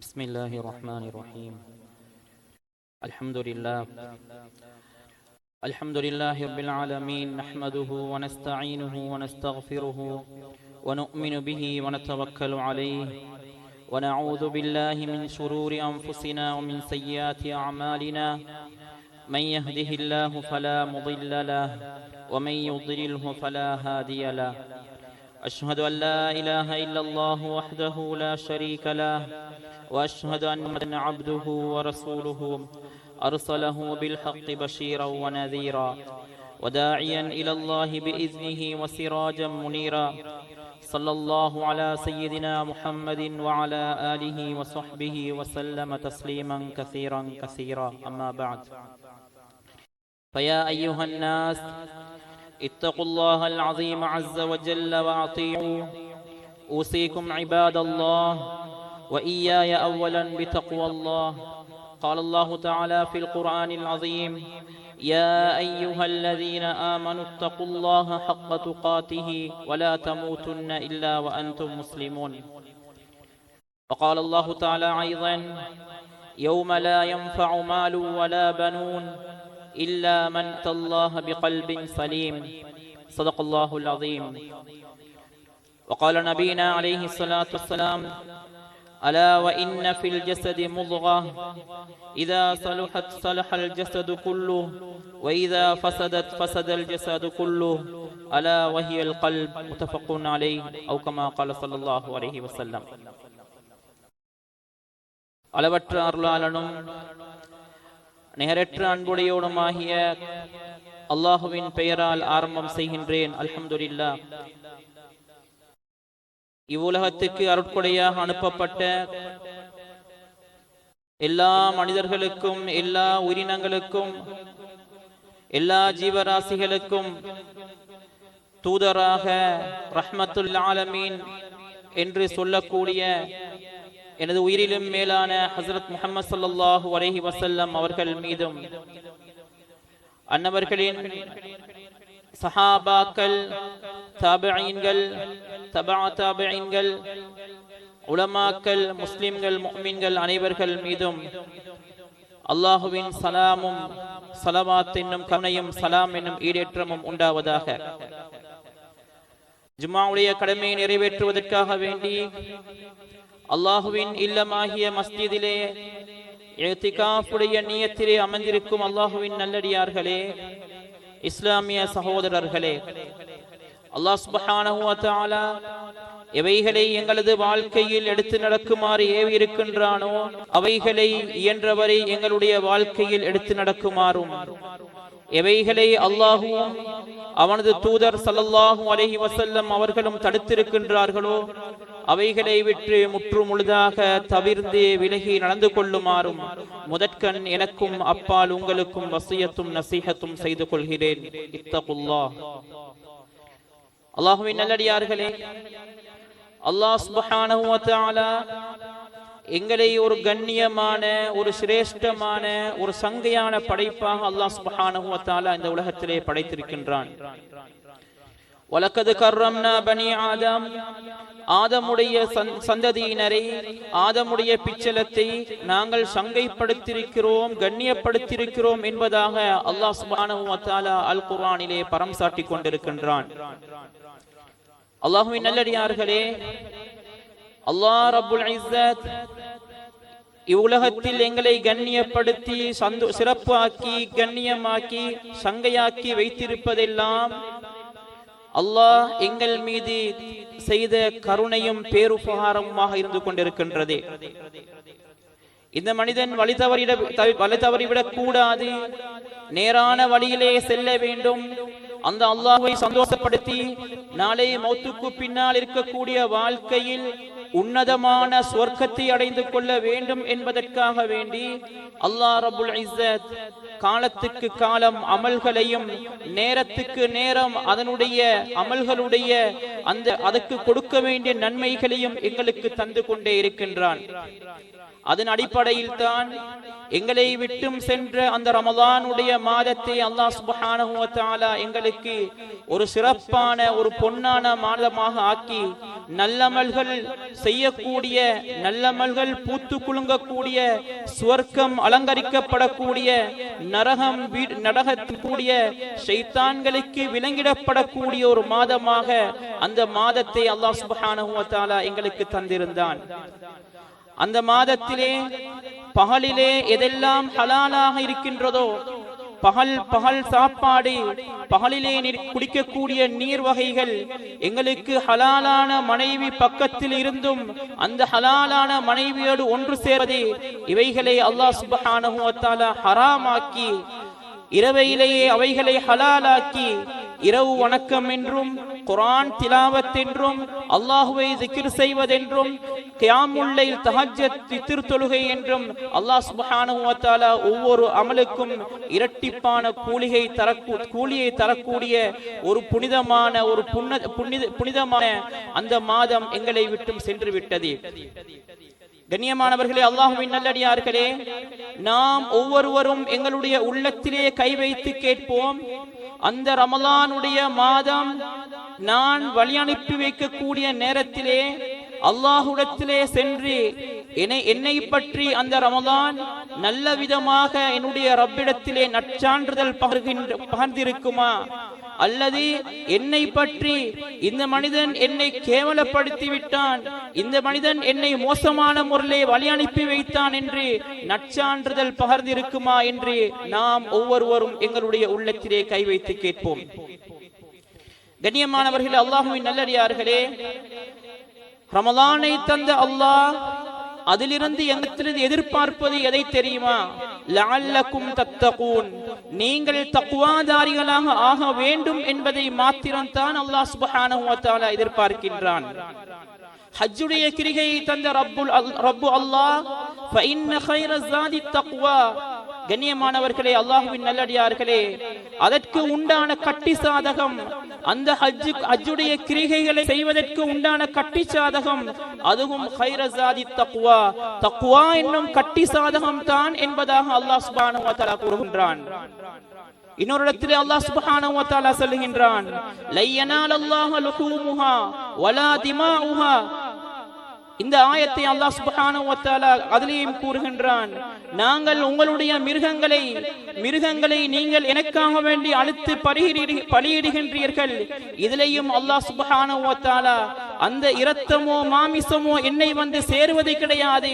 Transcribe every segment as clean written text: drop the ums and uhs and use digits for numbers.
بسم الله الرحمن الرحيم. الحمد لله رب العالمين، نحمده ونستعينه ونستغفره ونؤمن به ونتوكل عليه، ونعوذ بالله من شرور أنفسنا ومن سيئات أعمالنا. من يهده الله فلا مضل له ومن يضلله فلا هادي له. أشهد أن لا إله إلا الله وحده لا شريك له، وأشهد أن محمدًا عبده ورسوله أرسله بالحق بشيرا ونذيرا وداعيا إلى الله بإذنه وسراجا منيرا. صلى الله على سيدنا محمد وعلى آله وصحبه وسلم تسليما كثيرا كثيرا. أما بعد، فيا أيها الناس اتقوا الله العظيم عز وجل وأطيعوه. أوصيكم عباد الله وإياي أولا بتقوى الله. قال الله تعالى في القرآن العظيم: يا أيها الذين آمنوا اتقوا الله حق تقاته ولا تموتن إلا وأنتم مسلمون. وقال الله تعالى أيضا: يوم لا ينفع مال ولا بنون إلا من أتى الله بقلب سليم. صدق الله العظيم. وقال نبينا عليه الصلاة والسلام: ألا وإن في الجسد مضغة إذا صلحت صلح الجسد كله وإذا فسدت فسد الجسد كله ألا وهي القلب. متفق عليه أو كما قال صلى الله عليه وسلم. அளவற்ற அருளாளனும் நிகரற்ற அன்புடையோனுமாகிய அல்லாஹுவின் பெயரால் ஆரம்பம் செய்கின்றேன். அல்ஹம்துலில்லாஹ். இவ்வுலகத்துக்கு அருட்கொடையாக அனுப்பப்பட்ட எல்லா மனிதர்களுக்கும், எல்லா உயிரினங்களுக்கும், எல்லா ஜீவராசிகளுக்கும் தூதராக ரஹ்மத்துல் ஆலமீன் என்று சொல்லக்கூடிய எனது உயிரிலும் மேலான ஹஸரத் முஹம்மது ஸல்லல்லாஹு அலைஹி வஸல்லம் அவர்கள் மீதும், அன்னவர்களின் சஹாபாக்கள், தாபிஈன்கள், தபா தாபிஈன்கள், உலமாக்கள், முஸ்லிம்கள், முஃமின்கள் அனைவர்கள் மீதும் அல்லாஹுவின் சலாமும் ஸலவாத் என்னும் கருணையும் சலாம் என்னும் ஈடேற்றமும் உண்டாவதாக. ஜும்ஆவுடைய கடமையை நிறைவேற்றுவதற்காக வேண்டி அல்லாஹுவின் இல்லமாகிய மஸ்ஜிதிலே இஅ்திகாஃபுடைய நியத்திலே அமர்ந்திருக்கும் அல்லாஹுவின் நல்லடியார்களே, இஸ்லாமிய சகோதரர்களே, அல்லாஹ் சுப்ஹானஹு வ தஆலா எவைகளை எங்களது வாழ்க்கையில் எடுத்து நடக்குமாறு ஏவி இருக்கின்றானோ அவைகளை இயன்றவரை எங்களுடைய வாழ்க்கையில் எடுத்து நடக்குமாறும், எவைகளை அல்லாஹுவும் அவனது தூதர் ஸல்லல்லாஹு அலைஹி வஸல்லம் அவர்களும் தடுத்திருக்கின்றார்களோ அவைகளை விட்டு முற்று முழுதாக தவிர்ந்து விலகி நடந்து கொள்ளுமாறும் முதற்கண் எனக்கும் அப்பால் உங்களுக்கும் வசியத்தும் நசீஹத்தும் செய்து கொள்கிறேன். இத்தகுல்லாஹ். அல்லாஹுவின் நல்லடியார்களே, அல்லாஹ் சுப்ஹானஹு வ தஆலா எங்களை ஒரு கண்ணியமான, ஒரு சிரேஷ்டமான, ஒரு சங்கையான படைப்பாக அல்லாஹ் சுப்ஹானஹு வ தஆலா இந்த உலகத்திலே படைத்திருக்கின்றான். வலக்கது கர்ரம்னா பனி ஆதம், ஆதமுடைய சந்ததியினரை, ஆதமுடைய பிச்சலத்தை நாங்கள் சங்கைப்படுத்தியிருக்கிறோம், கண்ணியப்படுத்தியிருக்கிறோம் என்பதாக அல்லாஹ் சுப்ஹானஹு வ தஆலா அல் குர்ஆனிலே பரம் சாட்டிக் கொண்டிருக்கின்றான். அல்லாஹுவின் நல்லடியார்களே, அல்லாஹ் ரப்புல் இஸ்ஸத் இவ்வுலகத்தில் எங்களை கண்ணியப்படுத்தி சிறப்பாக்கி கண்ணியமாக்கி சங்கையாக்கி வைத்திருப்பதெல்லாம் அல்லாஹ் எங்கள் மீது செய்த கருணையும் பேருபகாரமுமாக இருந்து கொண்டிருக்கின்றது. இந்த மனிதன் வழி தவறிவிடக் கூடாது, நேரான வழியிலே செல்ல வேண்டும். அந்த அல்லாஹ்வை சந்தோஷப்படுத்தி நாளை மௌத்துக்கு பின்னால் இருக்கக்கூடிய வாழ்க்கையில் உன்னதமான சொர்க்கத்தை அடைந்து கொள்ள வேண்டும் என்பதற்காக வேண்டி அல்லாஹ் ரப்புல் இஸ்ஸத் காலத்துக்கு காலம் அமல்களையும், நேரத்துக்கு நேரம் அதனுடைய அமல்களுடைய அதற்கு கொடுக்க வேண்டிய நன்மைகளையும் எங்களுக்கு தந்து கொண்டே இருக்கின்றான். அதன் அடிப்படையில் தான் எங்களை விட்டும் சென்ற அந்த ரமலானுடைய மாதத்தை அல்லாஹ் சுப்ஹானஹு வ தஆலா எங்களுக்கு ஒரு சிறப்பான, ஒரு பொன்னான மாதமாக ஆக்கி நல்லமல்கள் செய்யக்கூடிய நல்லமல்கள் பூத்து குலுங்கக்கூடிய, சுவர்க்கம் அலங்கரிக்கப்படக்கூடிய, நரகத்திற்குரிய ஷைத்தான்களுக்கு விலங்கிடப்படக்கூடிய ஒரு மாதமாக அந்த மாதத்தை அல்லாஹ் சுப்ஹானஹு வ தஆலா எங்களுக்கு தந்திருந்தான். அந்த மாதத்திலே பகலிலே எதெல்லாம் ஹலாலாக இருக்கின்றதோ, பகல் சாப்பாடு, பகலிலே குடிக்கக்கூடிய நீர் வகைகள், எங்களுக்கு ஹலாலான மனைவி பக்கத்தில் இருந்தும் அந்த ஹலாலான மனைவியோடு ஒன்று சேர்வது, இவைகளை அல்லாஹ் சுப்ஹானஹு வ தஆலா ஹராமாக்கி, இரவையிலேயே அவைகளை ஹலாலாக்கி, இரவு வணக்கம் என்றும், குர்ஆன் திலாவத் என்றும், அல்லாஹ்வை zikr செய்வதென்றும், கியாமுல் லைல் தஹஜ்ஜத் வித்ர் தொழுகை என்றும் அல்லாஹ் சுப்ஹானஹு வ தஆலா ஒவ்வொரு அமலுக்கும் இரட்டிப்பான கூலியை தரக்கூடிய ஒரு புனிதமான அந்த மாதம் எங்களை விட்டும் சென்று விட்டது. கண்ணியமானவர்களே, அல்லாஹ்வின் நல்லடியார்களே, நாம் ஒவ்வொருவரும் எங்களுடைய உள்ளத்திலே கை வைத்து கேட்போம், அந்த ரமலானுடைய மாதம் நான் வழி அனுப்பி வைக்கக்கூடிய நேரத்திலே அல்லாஹ்விடத்திலே சென்று என்னை பற்றி அந்த ரமலான் நல்ல விதமாக என்னுடைய ரப்பிடத்திலே நற்சான்றிதழ் பகிர்ந்திருக்குமா, அல்லது என்னை பற்றி இந்த மனிதன் என்னை கேவலப்படுத்தி விட்டான், இந்த மனிதன் என்னை மோசமான முறையிலே வழி அனுப்பி வைத்தான் என்று நற்சான்றிதழ் பகிர்ந்திருக்குமா என்று நாம் ஒவ்வொருவரும் எங்களுடைய உள்ளத்திலே கை வைத்து கேட்போம். கண்ணியமானவர்களே, அல்லாஹ்வின் நல்லடியார்களே, ரமலானை தந்த அல்லாஹ் அதிலிருந்து எங்களிடத்திலிருந்து எதிர்பார்ப்பது எதை தெரியுமா? லஅல்லக்கும் தத்தகூன், நீங்கள் தக்வாதாரிகளாக ஆக வேண்டும் என்பதை மாத்திரம்தான் அல்லாஹ் சுப்ஹானஹு வ தஆலா எதிர்பார்க்கின்றான். ஹஜ்ஜுடைய கிரிகையை தந்த ரப்பு அல்லாஹ் ஃபஇன்ன கைர ஸாதி தக்வா. கண்ணியமானவர்களே, அல்லாஹ்வின் நல்லடியார்களே, அதற்கு உண்டான கட்டி சாதகம், அந்த ஹஜ்ஜுடைய கிரிகைகளை செய்வதற்கு உண்டான கட்டி சாதகம், அதுவும் கைர ஸாதி தக்வா, தக்வா என்னும் கட்டி சாதகம் தான் என்பதாக அல்லாஹ் சுப்ஹானஹு வ தஆலா கூறுகின்றான். இன்னொரு இடத்திலே அல்லாஹ் சுப்ஹானஹு வ தஆலா சொல்லுகின்றான், லையனாலல்லாஹு லுஹூமுஹா வலா திமாஉஹா. இந்த ஆயத்தை அல்லாஹ் சுப்ஹானஹு வ தஆலா அதிலேயும் கூறுகின்றான், நாங்கள் உங்களுடைய மிருகங்களை நீங்கள் எனக்காக வேண்டி அழுத்து பலியிடுகின்றீர்கள். இதிலேயும் அல்லாஹ் சுப்ஹானஹு வ தஆலா அந்த இரத்தமோ மாமிசமோ என்னை வந்து சேருவது கிடையாது.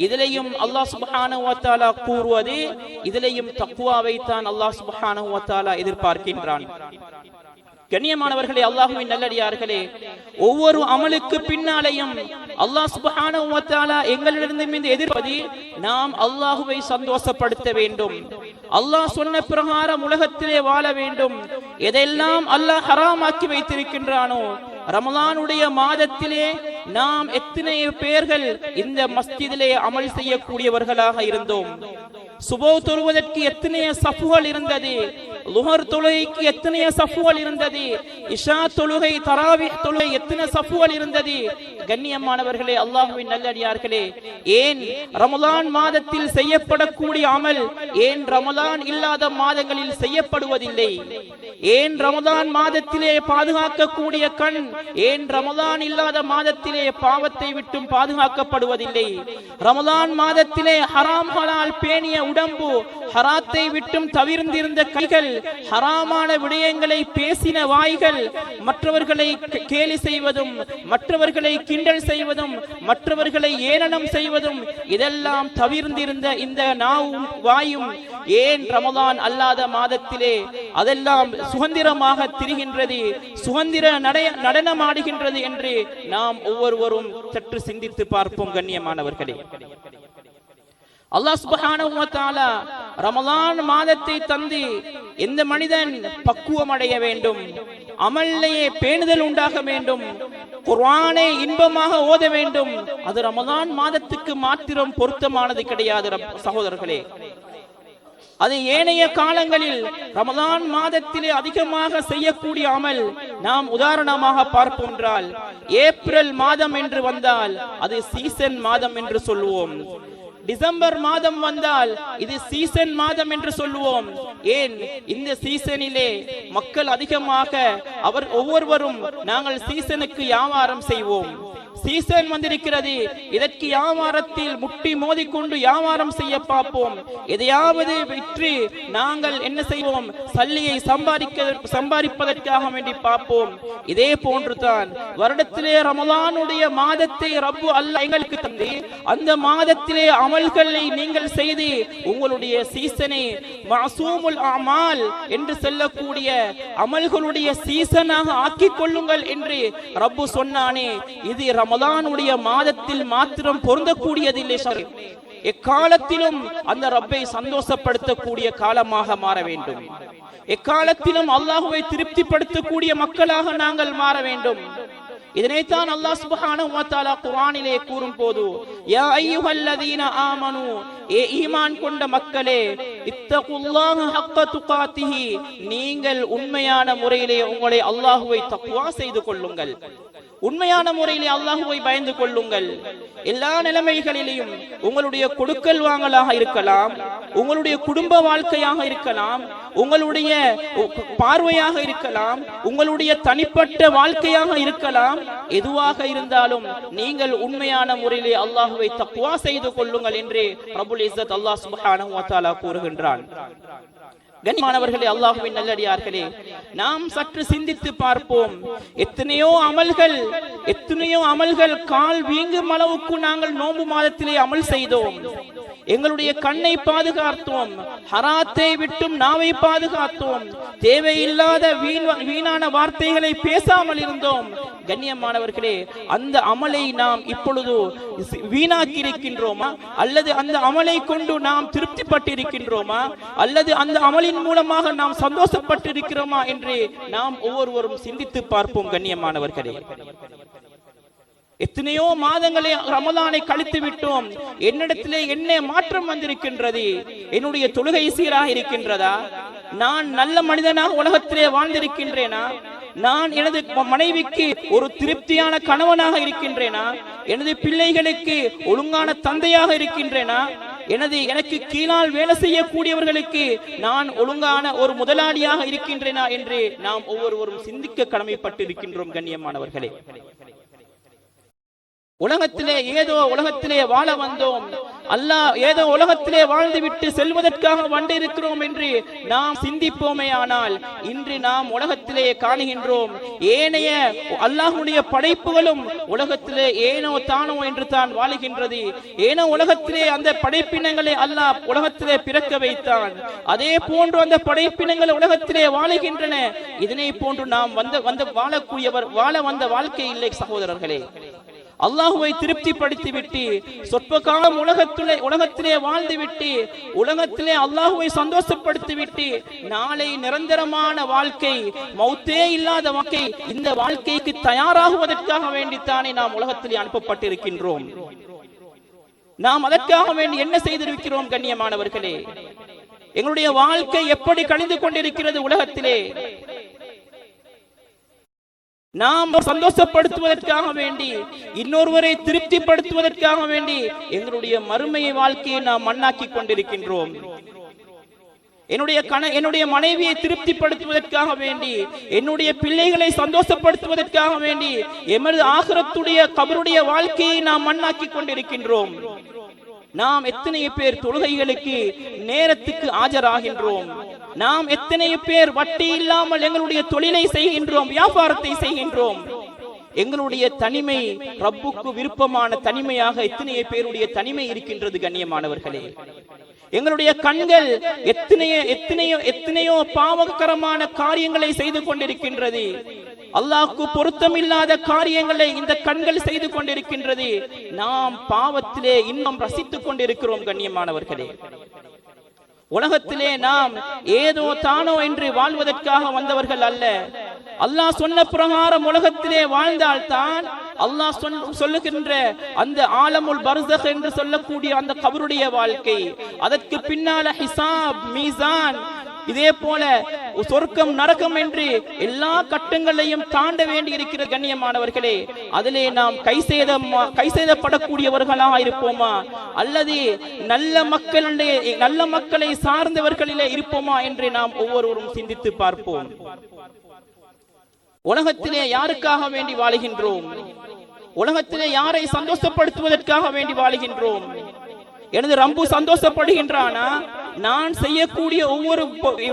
இதிலேயும் அல்லாஹ் சுப்ஹானஹு வ தஆலா கூறுவது, இதிலேயும் தக்வாவை தான் அல்லாஹ் சுப்ஹானஹு வ தஆலா எதிர்பார்க்கின்றான். கண்ணியமானவர்களே, அல்லாஹ்வின் நல்லடியார்களே, ஒவ்வொரு அமலுக்கு பின்னாலேயும் அல்லாஹ் சுப்ஹானஹு வ தஆலா எங்களிடமிருந்து எதிர்பார்ப்பது, நாம் அல்லாஹ்வை சந்தோஷப்படுத்த வேண்டும், அல்லாஹ் சொன்ன பிரகாரம் உலகத்திலே வாழ வேண்டும். எதெல்லாம் அல்லாஹ் ஹராமாக்கி வைத்திருக்கின்றானோ, ரமலானுடைய மாதத்திலே நாம் எத்தனை பேர்கள் இந்த மஸ்ஜிதிலே அமல் செய்யக்கூடியவர்களாக இருந்தோம். சுபோ தொழுவதற்கு எத்தனைய சஃபுகள் இருந்தது, லுஹர் தொழுகைக்கு எத்தனைய சஃபுகள் இருந்தது, இஷா தொழுகை, தராவிஹ் தொழுகை எத்தனை சஃபுகள் இருந்தது. கண்ணியமானவர்களே, அல்லாஹ்வின் நல்லடியார்களே, ஏன் ரமலான் மாதத்தில் செய்யப்படக்கூடிய அமல் ஏன் ரமலான் இல்லாத மாதங்களில் செய்யப்படுவதில்லை? ஏன் ரமலான் மாதத்திலே பாதுகாக்கக்கூடிய கண் ஏன் ரமலான் இல்லாத மாதத்திலே பாவத்தை விட்டும் பாதுகாக்கப்படுவதில்லை? ரமலான் மாதத்திலே ஹராம் ஹலால் பேணிய உடம்பு, ஹராத்தை விட்டும் தவிர்ந்திருந்த கைகள், ஹராமான விடயங்களை பேசின வாய்கள், மற்றவர்களை கேலி செய்வதும், மற்றவர்களை கிண்டல் செய்வதும், மற்றவர்களை ஏளனம் செய்வதும், இதெல்லாம் தவிர்ந்திருந்த இந்த நாவும் வாயும் ஏன் ரமலான் அல்லாத மாதத்திலே அதெல்லாம் சுதந்திரமாக திரிகின்றது, சுதந்திர நடனமாடுகின்றது என்று நாம் ஒவ்வொருவரும் சற்று சிந்தித்து பார்ப்போம். கண்ணியமானவர்களே, அல்லாஹ் சுப்ஹானஹு வ தஆலா ரமலான் மாதத்தை தந்து எந்த மனிதன் பக்குவம் அடைய வேண்டும், அமல்லையே பேணுதல் உண்டாக வேண்டும், குர்ஆனை இன்பமாக ஓத வேண்டும், அது ரமலான் மாதத்துக்கு மாத்திரம் பொருத்தமானது கிடையாது சகோதரர்களே. அது ஏனைய காலங்களில் ரமலான் மாதத்திலே அதிகமாக செய்யக்கூடிய அமல் நாம் உதாரணமாக பார்ப்போம் என்றால், ஏப்ரல் மாதம் என்று வந்தால் அது சீசன் மாதம் என்று சொல்லுவோம். டிசம்பர் மாதம் வந்தால் இது சீசன் மாதம் என்று சொல்லுவோம். ஏன் இந்த சீசனிலே மக்கள் அதிகமாக ஒவ்வொருவரும் நாங்கள் சீசனுக்கு வியாபாரம் செய்வோம், சீசன் வந்திருக்கிறது. இதற்கு வியாபாரத்தில் முட்டி மோதிக்கொண்டு வியாபாரம் செய்ய பார்ப்போம். எதையாவது விற்று நாங்கள் என்ன செய்வோம், சல்லியை சம்பாதிப்பதற்காக வேண்டி பார்ப்போம். இதே போன்றுதான் வருடத்திலே ரமலானுடைய மாதத்தை ரப்பு அல்லாஹ் எங்களுக்கு தந்து அந்த மாதத்திலே அமல்களை நீங்கள் செய்து உங்களுடைய சீசனை மாசூமுல் அமால் என்று சொல்லக்கூடிய அமல்களுடைய சீசனாக ஆக்கிக் கொள்ளுங்கள் என்று ரப்பு சொன்னானே. இது ரமலானுடைய மாதத்தில் மாத்திரம் பொருந்தக்கூடியதில்லை. எக்காலத்திலும் அந்த ரப்பை சந்தோஷப்படுத்தக்கூடிய காலமாக மாற வேண்டும். எக்காலத்திலும் அல்லாஹ்வை திருப்திப்படுத்தக்கூடிய மக்களாக நாங்கள் மாற வேண்டும். இதனைத்தான் அல்லாஹ் சுப்ஹானஹு வ தஆலா குர்ஆனிலே கூறும் போது, யா அய்யுஹல்லதீன ஆமனூ, ஏ ஈமான் கொண்ட மக்களே, இத்தகுல்லாஹ ஹக்க துகாத்திஹி, நீங்கள் உண்மையான முறையிலே உங்களை அல்லாஹ்வை தக்வா செய்து கொள்ளுங்கள். உண்மையான முறையிலே அல்லாஹ்வை பயந்து கொள்ளுங்கள். எல்லா நிலைமைகளிலும் உங்களுடைய கொடுக்கல் வாங்கலாக இருக்கலாம், உங்களுடைய குடும்ப வாழ்க்கையாக இருக்கலாம், உங்களுடைய பார்வையாக இருக்கலாம், உங்களுடைய தனிப்பட்ட வாழ்க்கையாக இருக்கலாம், எதுவாக இருந்தாலும் நீங்கள் உண்மையான முறையிலே அல்லாஹ்வை தக்வா செய்து கொள்ளுங்கள் என்று ரப்புல் இஸ்ஸத் அல்லாஹ் சுப்ஹானஹு வ தஆலா கூறுகின்றான். கண்ணியமானவர்களே, அல்லாஹ்வின் நல்லடியார்களே, நாம் சற்று சிந்தித்து பார்ப்போம். எத்தனையோ அமல்கள் கால் வீங்கும் அளவுக்கு நாங்கள் நோன்பு மாதத்திலே அமல் செய்தோம். எங்களுடைய கண்ணை பாதுகாத்தோம், ஹராத்தை விட்டும் நாவை பாதுகாத்தோம், தேவையில்லாத வீணான வார்த்தைகளை பேசாமல் இருந்தோம். கண்ணியமானவர்களே, அந்த அமலை நாம் இப்பொழுது வீணாக்கி இருக்கின்றோமா, அல்லது அந்த அமலை கொண்டு நாம் திருப்திப்பட்டிருக்கின்றோமா, அல்லது அந்த அமலின் மூலமாக நாம் சந்தோஷப்பட்டிருக்கிறோமா என்று நாம் ஒவ்வொருவரும் சிந்தித்து பார்ப்போம். கண்ணியமானவர்களே, எத்தனையோ மாதங்களே ரமலானை கழித்து விட்டோம். என்னிடத்திலே என்ன மாற்றம் வந்திருக்கின்றது? என்னுடைய தொழுகை சீராக இருக்கின்றதா? நான் நல்ல மனிதனாக உலகத்திலே வாழ்ந்திருக்கின்றேனா? நான் எனது மனைவிக்கு ஒரு திருப்தியான கணவனாக இருக்கின்றேனா? எனது பிள்ளைகளுக்கு ஒழுங்கான தந்தையாக இருக்கின்றேனா? எனக்கு கீழால் வேலை செய்யக்கூடியவர்களுக்கு நான் ஒழுங்கான ஒரு முதலாளியாக இருக்கின்றேனா என்று நாம் ஒவ்வொருவரும் சிந்திக்க கடமைப்பட்டு இருக்கின்றோம். கண்ணியமானவர்களே, உலகத்திலே வாழ வந்தோம், அல்லாஹ் ஏதோ உலகத்திலே வாழ்ந்துவிட்டு செல்வதற்காக வந்திருக்கிறோம் என்று நாம் சிந்திப்போமே. ஆனால் இன்று நாம் உலகத்திலே காணுகின்றோம், ஏனைய அல்லாஹ்வுடைய படைப்புகளும் உலகத்திலே ஏனோ தானோ என்று தான் வாழுகின்றது. ஏனோ உலகத்திலே அந்த படைப்பினங்களை அல்லாஹ் உலகத்திலே பிறக்க வைத்தான், அதே போன்று அந்த படைப்பினங்கள் உலகத்திலே வாழுகின்றன. இதனை போன்று நாம் வாழ வந்த வாழ்க்கை இல்லை சகோதரர்களே. அல்லாஹ்வை திருப்திப்படுத்திவிட்டு சொற்ப காலம் உலகத்திலே வாழ்ந்துவிட்டு உலகத்திலே அல்லாஹ்வை சந்தோஷப்படுத்திவிட்டு நாளை நிரந்தரமான வாழ்க்கை, மௌத்தே இல்லாத வாழ்க்கை, இந்த வாழ்க்கைக்கு தயாராகுவதற்காக வேண்டித்தானே நாம் உலகத்திலே அனுப்பப்பட்டிருக்கின்றோம். நாம் அதற்காக வேண்டி என்ன செய்திருக்கிறோம்? கண்ணியமானவர்களே, எங்களுடைய வாழ்க்கை எப்படி கழிந்து கொண்டிருக்கிறது? உலகத்திலே நாம் சந்தோஷப்படுத்துவதற்காக வேண்டி, இன்னொருவரை திருப்திப்படுத்துவதற்காக வேண்டி எங்களுடைய மறுமையை வாழ்க்கையை நாம் மண்ணாக்கி கொண்டிருக்கின்றோம். என்னுடைய மனைவியை திருப்திப்படுத்துவதற்காக வேண்டி, என்னுடைய பிள்ளைகளை சந்தோஷப்படுத்துவதற்காக வேண்டி எமது ஆகிரத்துடைய கபருடைய வாழ்க்கையை நாம் மண்ணாக்கி கொண்டிருக்கின்றோம். நாம் எத்தனை பேர் தொழுகைகளுக்கு நேரத்துக்கு ஆஜராகின்றோம்? நாம் எத்தனை பேர் வட்டி இல்லாமல் எங்களுடைய தொழிலை செய்கின்றோம், வியாபாரத்தை செய்கின்றோம்? எங்களுடைய தனிமை ரப்புக்கு விருப்பமான தனிமையாக எத்தனை பேருடைய தனிமை இருக்கின்றது? கண்ணியமானவர்களே, எங்களுடைய கண்கள் எத்தனையோ பாவகரமான காரியங்களை செய்து கொண்டிருக்கின்றது. அல்லாஹ்வுக்கு பொருத்தமில்லாத காரியங்களை இந்த கண்கள் செய்து கொண்டிருக்கின்றது. நாம் பாவத்திலே இன்னும் ரசித்துக் கொண்டிருக்கிறோம். கண்ணியமானவர்களே, உலகத்திலே நாம் ஏதோ தானோ என்று வாழ்வதற்காக வந்தவர்கள் அல்ல. அல்லாஹ் சொன்ன பிரகாரம் உலகத்திலே வாழ்ந்தால்தான் அல்லாஹ் சொல்லுகின்ற அந்த ஆலமுல் பர்ஸக் என்று சொல்லக்கூடிய அந்த கபருடைய வாழ்க்கை, அதற்கு பின்னால ஹிசாப், மீசான், இதே போல சொர்க்கம் நரகம் என்று எல்லா கட்டங்களையும் தாண்ட வேண்டி இருக்கிற. கண்ணியமானவர்களே, அதிலே நாம் கை செய்தப்படக்கூடியவர்களாக இருப்போமா, அல்லது நல்ல மக்களை சார்ந்தவர்களிலே இருப்போமா என்று நாம் ஒவ்வொருவரும் சிந்தித்து பார்ப்போம். உலகத்திலே யாருக்காக வேண்டி வாழுகின்றோம்? உலகத்திலே யாரை சந்தோஷப்படுத்துவதற்காக வேண்டி வாழுகின்றோம்? எனது ரப்பு சந்தோஷப்படுகின்றானா? நான் செய்யக்கூடிய ஒவ்வொரு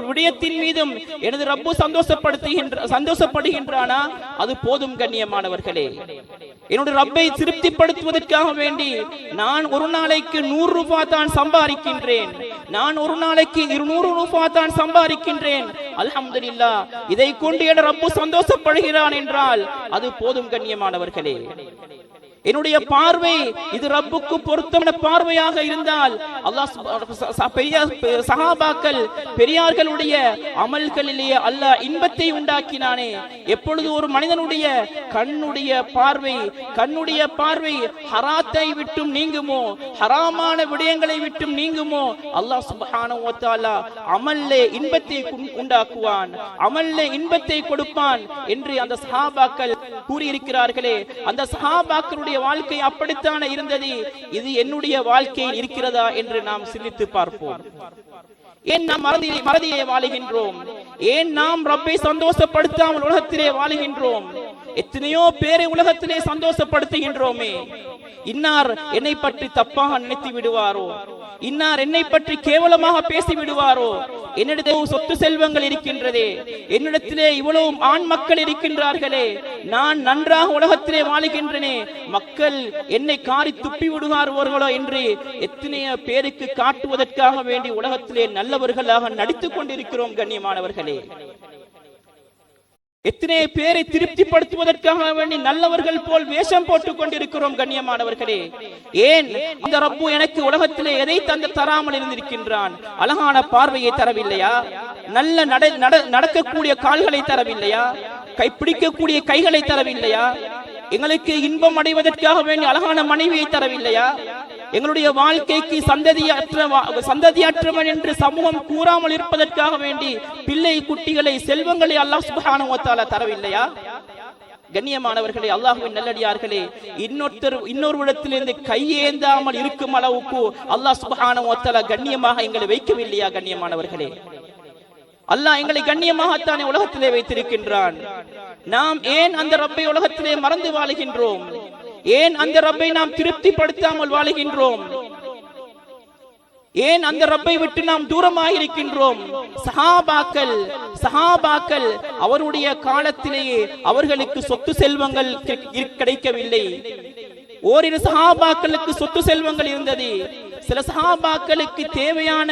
விடயத்தின் மீதும் எனது ரப்பு சந்தோஷப்படுகின்றானா? அது போதும் கண்ணியமானவர்களே. என்னுடைய ரப்பை திருப்திப்படுத்துவதற்காக வேண்டி நான் ஒரு நாளைக்கு 100 ரூபாய் தான் சம்பாதிக்கின்றேன், நான் ஒரு நாளைக்கு 200 ரூபாய் தான் சம்பாதிக்கின்றேன். அல்ஹம்துலில்லாஹ், இதை கொண்டு என் ரப்பு சந்தோஷப்படுகிறான் என்றால் அது போதும் கண்ணியமானவர்களே. என்னுடைய பார்வை இது ரப்புக்கு பொருத்தமான பார்வையாக இருந்தால் அல்லாஹ் சஹாபாக்கள் பெரியார்களுடைய அமல்களிலேயே அல்லாஹ் இன்பத்தை உண்டாக்கினானே. எப்பொழுது ஒரு மனிதனுடைய கண்ணுடைய பார்வை ஹராத்தை விட்டும் நீங்குமோ, ஹராமான விடயங்களை விட்டும் நீங்குமோ, அல்லாஹ் சுப்ஹானஹு வ தஆலா அமல்லே இன்பத்தை உண்டாக்குவான், அமல்லே இன்பத்தை கொடுப்பான் என்று அந்த சஹாபாக்கள் கூறியிருக்கிறார்களே. அந்த சஹாபாக்களுடைய வாழ்க்கை அப்படித்தான இருந்தது. இது என்னுடைய வாழ்க்கையில் இருக்கிறதா என்று நாம் சிந்தித்து பார்ப்போம். ஏன் நாம் மறதியை வாழுகின்றோம்? ஏன் நாம் ரப்பை சந்தோஷப்படுத்தாமல் உலகத்திலே வாழுகின்றோம்? எத்தனையோ பேரை உலகத்திலே சந்தோஷப்படுத்துகின்றோமே. இன்னார் என்னை பற்றி தப்பாக நினைத்து விடுவாரோ, இன்னார் என்னை பற்றி கேவலமாக பேசி விடுவாரோ, என்னிடத்தில் சொத்து செல்வங்கள் இருக்கின்றதே, என்னிடத்திலே இவ்வளவு ஆண் மக்கள் இருக்கின்றார்களே, நான் நன்றாக உலகத்திலே வாழுகின்றனே, மக்கள் என்னை காரி துப்பி விடுவார்களோ என்று எத்தனையோ பேருக்கு காட்டுவதற்காக வேண்டி உலகத்திலே நல்லவர்களாக நடித்துக் கொண்டிருக்கிறோம் கண்ணியமானவர்களே. எத்தனை பேரை திருப்திப்படுத்துவதற்காக வேண்டி நல்லவர்கள் போல் வேஷம் போட்டுக் கொண்டிருக்கிறோம் கண்ணியமானவர்களே. ஏன் அந்த ரப்பு எனக்கு உலகத்திலே எதை தராமல் இருந்திருக்கின்றான்? அழகான பார்வையை தரவில்லையா? நல்ல நடக்கக்கூடிய கால்களை தரவில்லையா? கைப்பிடிக்கக்கூடிய கைகளை தரவில்லையா? எங்களுக்கு இன்பம் அடைவதற்காக வேண்டி அழகான மனைவியை தரவில்லையா? எங்களுடைய வாழ்க்கைக்கு சந்ததியற்றவன் என்று சமூகம் கூறாமல் இருப்பதற்காக வேண்டி பிள்ளை குட்டிகளை செல்வங்களை அல்லாஹ் சுப்ஹானஹு வ தஆலா தரவில்லையா? கண்ணியமானவர்களே, அல்லாஹ்வின் நல்லடியார்களே, இன்னொருவிடத்திலிருந்து கையேந்தாமல் இருக்கும் அளவுக்கு அல்லாஹ் சுப்ஹானஹு வ தஆலா கண்ணியமாக எங்களை வைக்கவில்லையா? கண்ணியமானவர்களே, அல்லாஹ் எங்களை கண்ணியமாகத்தானே உலகத்திலே வைத்திருக்கின்றான். நாம் ஏன் அந்த ரப்பை உலகத்திலே மறந்து வாழுகின்றோம்? ஏன் அந்த ரப்பை நாம் திருப்திப்படுத்தாமல் வாழுகின்றோம்? ஏன் அந்த ரப்பை விட்டு நாம் தூரமாக இருக்கின்றோம்? சஹாபாக்கள் அவருடைய காலத்திலேயே அவர்களுக்கு சொத்து செல்வங்கள் கிடைக்கவில்லை. ஓரிரு சஹாபாக்களுக்கு சொத்து செல்வங்கள் இருந்தது. சில சஹாபாக்களுக்கு தேவையான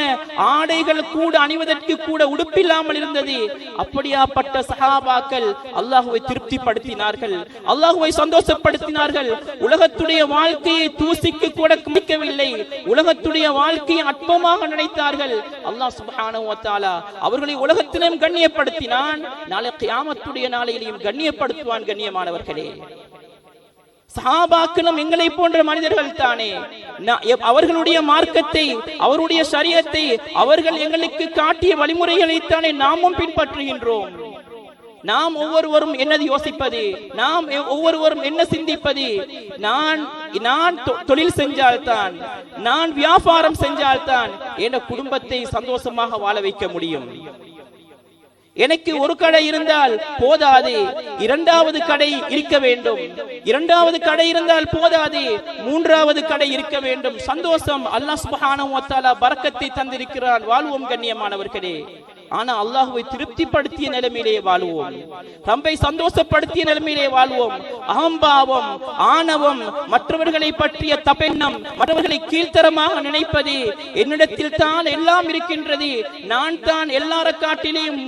ஆடைகள் கூட அணிவதற்கு கூட உடுப்பில்லாமல் இருந்தது. அப்படியாப்பட்ட சஹாபாக்கள் அல்லாஹுவை திருப்திப்படுத்தினார்கள், அல்லாஹுவை சந்தோஷப்படுத்தினார்கள். உலகத்துடைய வாழ்க்கையை தூசிக்கு கூட குமிக்கவில்லை, உலகத்துடைய வாழ்க்கையை அற்பமாக நினைத்தார்கள். அல்லாஹ் சுப்ஹானஹு வ தஆலா அவர்களை உலகத்திலும் கண்ணியப்படுத்தினான், நாளை கியாமத்துடைய நாளையிலும் கண்ணியப்படுத்துவான். கண்ணியமானவர்களே, சஹாபாக்களும் எங்களை போன்ற மனிதர்கள் தானே. அவர்களுடைய மார்க்கத்தை, அவருடைய ஷரியத்தை, அவர்கள் எங்களுக்கு காட்டிய வழிமுறைகளைத்தானே நாமும் பின்பற்றுகின்றோம். நாம் ஒவ்வொருவரும் என்ன யோசிப்பது? நாம் ஒவ்வொருவரும் என்ன சிந்திப்பது? நான் தொழில் செஞ்சால்தான், நான் வியாபாரம் செஞ்சால்தான் என் குடும்பத்தை சந்தோஷமாக வாழ வைக்க முடியும். எனக்கு ஒரு கடை இருந்தால் போதாது, இரண்டாவது கடை இருக்க வேண்டும். இரண்டாவது கடை இருந்தால் போதாது, மூன்றாவது கடை இருக்க வேண்டும். சந்தோஷம். அல்லாஹ் சுப்ஹானஹு வ தஆலா பரக்கத்தை தந்திருக்கிறான். வாழ்வோம் கண்ணியமானவர்களே. ஆனா அல்லாஹ்வை திருப்திப்படுத்திய நிலைமையிலே வாழ்வோம், ரப்பை சந்தோஷப்படுத்திய நிலைமையிலே வாழ்வோம். அகம்பாவம், ஆணவம், மற்றவர்களை பற்றிய தப்பெண்ணம், மற்றவர்களை கீழ்த்தரமாக நினைப்பது, என்னிடத்தில் தான் எல்லாம் இருக்கின்றது, நான் தான் எல்லார காட்டிலேயும்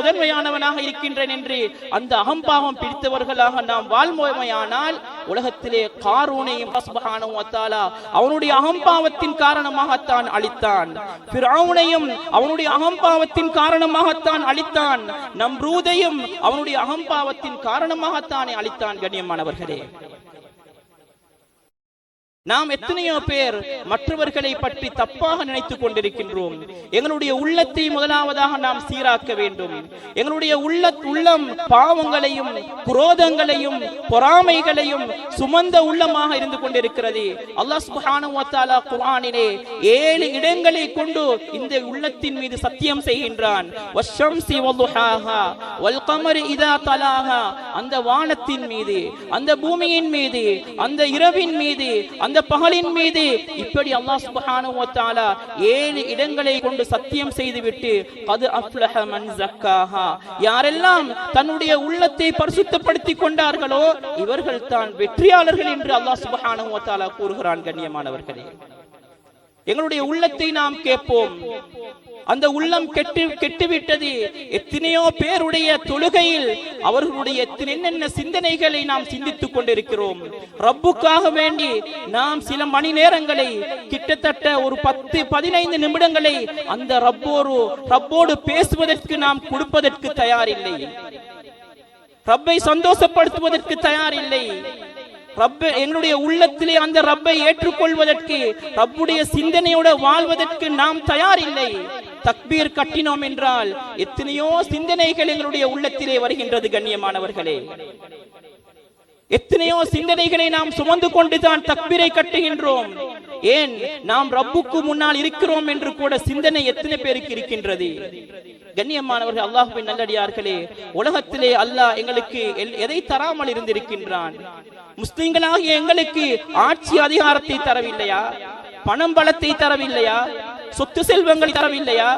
முதன்மையானவனாக இருக்கின்றேன் என்று அந்த அகம்பாவம் பிடித்தவர்களாக நாம் வாழ்வோமையானால் உலகத்திலே காரூனையும் சுப்ஹானஹு வ தஆலா அவனுடைய அகம்பாவத்தின் காரணமாகத்தான் அழித்தான். ஃபிரௌனையும் அவனுடைய அகம்பாவத்தின் காரணமாகத்தான் அழித்தான். நம்ரூதையும் அவனுடைய அகம்பாவத்தின் காரணமாகத்தானே அழித்தான். கண்ணியமானவர்களே, நாம் எத்தனையோ பேர் மற்றவர்களை பற்றி தப்பாக நினைத்துக் கொண்டிருக்கின்றோம். எங்களுடைய உள்ளத்தை முதலாவதாக நாம் சீராக்க வேண்டும். எங்களுடைய உள்ளம் பாவங்களையும் குரோதங்களையும் பொறாமைகளையும் சுமந்த உள்ளமாக இருந்து கொண்டிருக்கிறது. அல்லாஹ் சுப்ஹானஹு வ தஆலா குர்ஆனிலே 7 இடங்களை கொண்டு இந்த உள்ளத்தின் மீது சத்தியம் செய்கின்றான். வஷ்ஷம்ஸி வதுஹாஹா வல் கமரி இதா தலாஹா, அந்த வானத்தின் மீது, அந்த பூமியின் மீது, அந்த இரவின் மீது, அந்த பகலின் மீது, இப்படி அல்லாஹ் சுப்ஹானஹு வ தஆலா 7 இடங்களை கொண்டு சத்தியம் செய்துவிட்டு கத் அஃப்லஹ மன் ஸக்காஹா, யாரெல்லாம் தன்னுடைய உள்ளத்தை பரிசுத்தப்படுத்திக் கொண்டார்களோ இவர்கள் தான் வெற்றியாளர்கள் என்று அல்லாஹ் சுப்ஹானஹு வ தஆலா கூறுகிறான். கண்ணியமானவர்களே, எங்களுடைய உள்ளத்தை நாம் கேட்போம். அந்த உள்ளம் கெட்டுவிட்டது. எத்தனையோ பேருடைய தொழுகையில் அவர்களுடைய என்னென்ன சிந்தனைகளை நாம் சிந்தித்துக் கொண்டிருக்கிறோம். ரப்புக்காக வேண்டி நாம் சில மணி நேரங்களை, கிட்டத்தட்ட ஒரு 10-15 நிமிடங்களை அந்த ரப்போடு பேசுவதற்கு நாம் கொடுப்பதற்கு தயாரில்லை. ரப்பை சந்தோஷப்படுத்துவதற்கு தயாரில்லை. எங்களுடைய உள்ளத்திலே அந்த ரப்பை ஏற்றுக்கொள்வதற்கு, ரப்புடைய சிந்தனையோடு வாழ்வதற்கு நாம் தயார் இல்லை. தக்பீர் கட்டினோம் என்றால் எத்தனையோ சிந்தனைகள் எங்களுடைய உள்ளத்திலே வருகின்றது. கண்ணியமானவர்களே, எத்தனையோ சிந்தனைகளை நாம் சுமந்து கொண்டுதான் தக்பீரை கட்டுகின்றோம். ஏன், நாம் ரப்புக்கு முன்னால் இருக்கிறோம் என்று கூட சிந்தனை எத்தனை பேருக்கு இருக்கின்றது? கண்ணியமானவர்கள், அல்லாஹ்வின் நல்லடியார்களே, உலகத்திலே அல்லாஹ் எங்களுக்கு எதை தராமல் இருந்திருக்கின்றான்? முஸ்லிம்களாகிய எங்களுக்கு ஆட்சி அதிகாரத்தை தரவில்லையா? பணம் பலத்தை தரவில்லையா? சொத்து செல்வங்களை தரவில்லையா?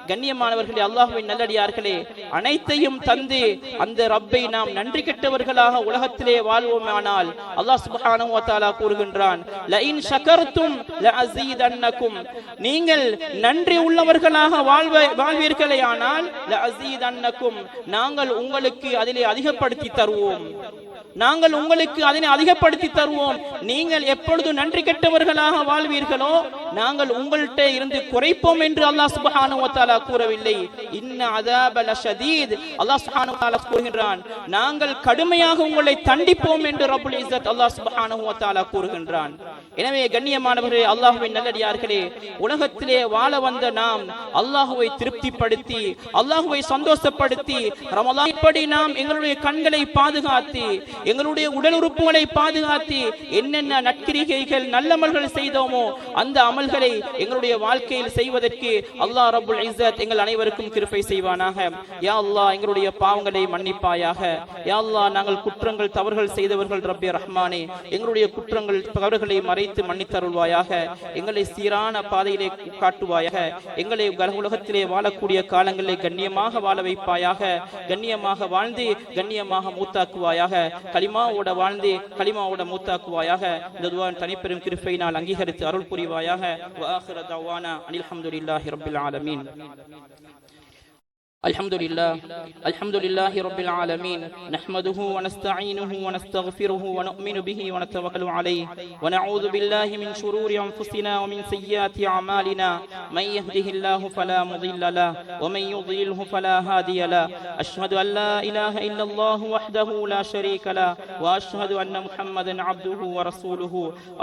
கண்ணியமானவர்களே, அல்லாஹ்வின் நல்லடியார்களே, அனைத்தையும் தந்து அந்த ரப்பை நாம் நன்றி கெட்டவர்களாக உலகத்திலே வாழ்வோமானால் அல்லாஹ் சுப்ஹானஹு வ தஆலா கூறுகின்றான், லஇன் ஷகர்தும் லஅஸீதன்னகும், நீங்கள் நன்றி உள்ளவர்களாக வாழ்வீர்களேயானால் லஅஸீதன்னகும், நாங்கள் உங்களுக்கு அதிலே அதிகப்படுத்தி தருவோம். நாங்கள் உங்களுக்கு அதனை அதிகப்படுத்தி தருவோம். நீங்கள் எப்பொழுது நன்றி கெட்டவர்களாக வாழ்வீர்களோ நாங்கள் உங்கள்கிட்ட இருந்து குறைப்போம் என்று அல்லாஹ் சுப்ஹானஹு வ தஆலா கூறவில்லை. இன்ன அஸாப லஷதீத், அல்லாஹ் சுப்ஹானஹு வ தஆலா கூறுகின்றான், நாங்கள் கடுமையாக உங்களை தண்டிப்போம் என்று ரப்புல் இஸ்ஸத் அல்லாஹ் சுப்ஹானஹு வ தஆலா கூறுகின்றான். எனவே கண்ணியமானவர்களே, அல்லாஹ்வின் நல்லடியார்களே, உலகத்திலே வாழ வந்த நாம் அல்லாஹ்வை திருப்திப்படுத்தி, அல்லாஹ்வை சந்தோஷப்படுத்தி, ரமலான் இப்படி நாம் எங்களுடைய கண்களை பாதுகாத்து, எங்களுடைய உடல் உறுப்புகளை பாதுகாத்து, என்னென்ன நற்கிரிகைகள் நல்லமல்கள் செய்தோமோ அந்த அமல்களை எங்களுடைய வாழ்க்கையில் செய்வதற்கு அல்லாஹ் ரப்புல் இஸ்ஸத் எங்கள் அனைவருக்கும் கிருபை செய்வானாக. யா அல்லாஹ், எங்களுடைய பாவங்களை மன்னிப்பாயாக. யா அல்லாஹ், நாங்கள் குற்றங்கள் தவறுகள் செய்தவர்கள் ரப்பே ரஹ்மானே, எங்களுடைய குற்றங்கள் தவறுகளை மறைத்து மன்னித்தருள்வாயாக. எங்களை சீரான பாதையிலே காட்டுவாயாக. எங்களை உலகத்திலே வாழக்கூடிய காலங்களிலே கண்ணியமாக வாழ வைப்பாயாக. கண்ணியமாக வாழ்ந்து கண்ணியமாக மூத்தாக்குவாயாக. கலிமாவோட வாழ்ந்து கலிமாவோட மூத்தாக்குவாயாக. இந்த துஆவை தனிப்பெரும் கிருபையினால் அங்கீகரித்து அருள் புரிவாயாக. வ ஆகிரு தஅவானா அனில் ஹம்துலில்லாஹி ரப்பில் ஆலமீன். الحمد لله رب العالمين، نحمده ونستعينه ونستغفره ونؤمن به ونتوكل عليه، ونعوذ بالله من شرور أنفسنا ومن سيئات أعمالنا، من يهده الله فلا مضل له ومن يضلله فلا هادي له. أشهد أن لا إله إلا الله وحده لا شريك له، وأشهد أن محمدا عبده ورسوله،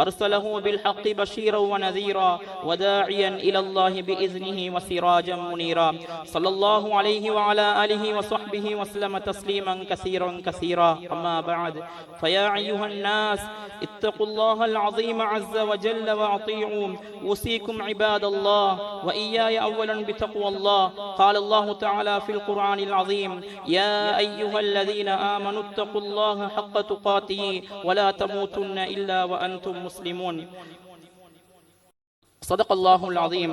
أرسله بالحق بشيرا ونذيرا وداعيا إلى الله بإذنه وسراجا منيرا. صلى الله عليه وعلى آله وصحبه وسلم تسليما كثيرا. أما بعد، فيا أيها الناس اتقوا الله العظيم عز وجل وأطيعوا. أوصيكم عباد الله وإياي أولا بتقوى الله. قال الله تعالى في القرآن العظيم، يا أيها الذين آمنوا اتقوا الله حق تقاته ولا تموتن إلا وأنتم مسلمون. صدق الله العظيم.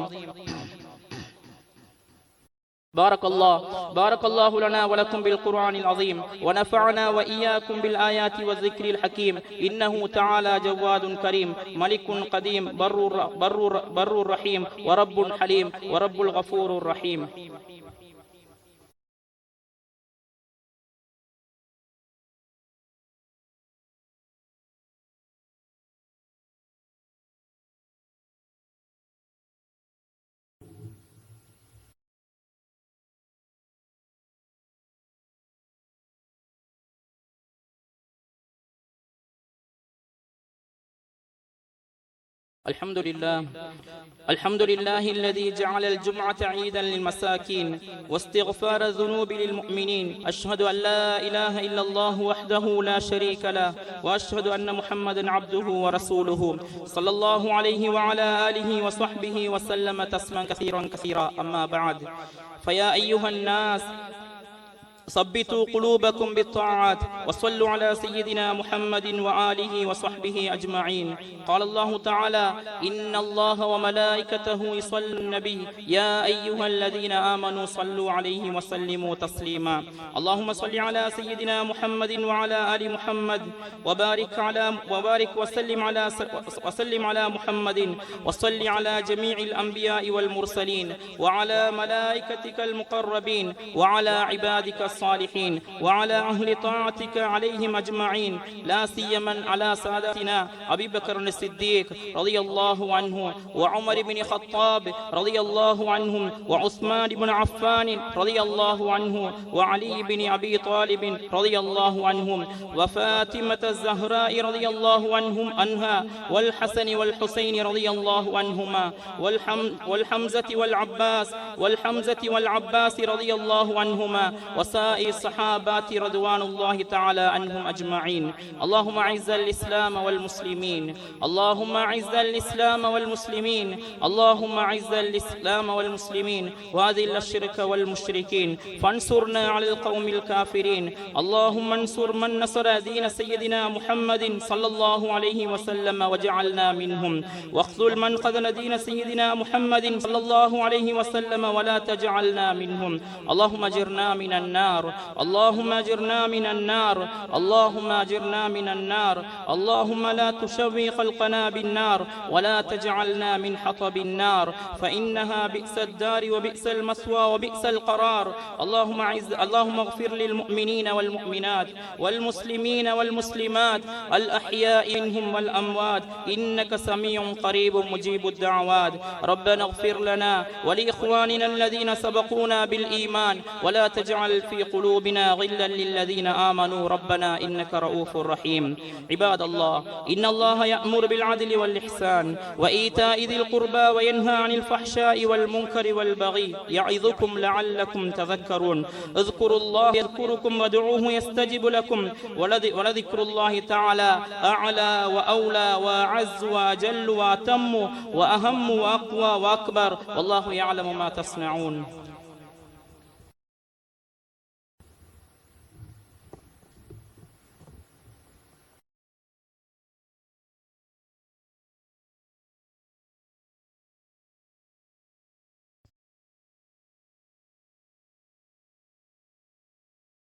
بارك الله لنا ولكم بالقرآن العظيم، ونفعنا وإياكم بالآيات والذكر الحكيم. إنه تعالى جواد كريم، ملك قديم، بر رحيم، ورب حليم، ورب الغفور الرحيم. الحمد لله الذي جعل الجمعة عيدا للمساكين واستغفار الذنوب للمؤمنين. أشهد أن لا إله إلا الله وحده لا شريك له، وأشهد أن محمدا عبده ورسوله صلى الله عليه وعلى آله وصحبه وسلم تسليما كثيرا كثيرا. أما بعد، فيا أيها الناس ثبتوا قلوبكم بالطاعات وصلوا على سيدنا محمد وآله وصحبه أجمعين. قال الله تعالى: إن الله وملائكته يصلون النبي يا أيها الذين آمنوا صلوا عليه وسلموا تسليما. اللهم صل على سيدنا محمد وعلى آل محمد وبارك وسلم على محمد، وصل على جميع الأنبياء والمرسلين وعلى ملائكتك المقربين وعلى عبادك الصالحين وعلى أهل طاعتك عليهم أجمعين، لا سيما على سادتنا أبي بكر الصديق رضي الله عنه، وعمر بن الخطاب رضي الله عنهم، وعثمان بن عفان رضي الله عنه، وعلي بن أبي طالب رضي الله عنهم، وفاطمة الزهراء رضي الله عنها، والحسن والحسين رضي الله عنهما، والحمزة والعباس رضي الله عنهما، وسائر الصحابات رضوان الله تعالى عنهم أجمعين. اللهم أعز الإسلام والمسلمين، اللهم أعز الإسلام والمسلمين، اللهم أعز الإسلام والمسلمين، وأذل الشرك والمشركين، فانصرنا على القوم الكافرين. اللهم انصر من نصر دين سيدنا محمد صلى الله عليه وسلم واجعلنا منهم، واخذل من خذل دين سيدنا محمد صلى الله عليه وسلم ولا تجعلنا منهم. اللهم اجرنا من النار، اللهم اجرنا من النار، اللهم اجرنا من النار. اللهم لا تشوي خلقنا بالنار ولا تجعلنا من حطب النار، فإنها بئس الدار وبئس المثوى وبئس القرار. اللهم اغفر للمؤمنين والمؤمنات والمسلمين والمسلمات الأحياء منهم والأموات، إنك سميع قريب مجيب الدعوات. ربنا اغفر لنا ولإخواننا الذين سبقونا بالإيمان، ولا تجعل في قلوبنا غلا للذين آمنوا ربنا إنك رؤوف رحيم. عباد الله، إن الله يأمر بالعدل والإحسان وإيتاء ذي القربى وينهى عن الفحشاء والمنكر والبغي، يعظكم لعلكم تذكرون. اذكروا الله يذكركم وادعوه يستجب لكم، ولذكر الله تعالى أعلى وأولى وأعز وأجل وأتم وأهم وأقوى وأكبر، والله يعلم ما تصنعون.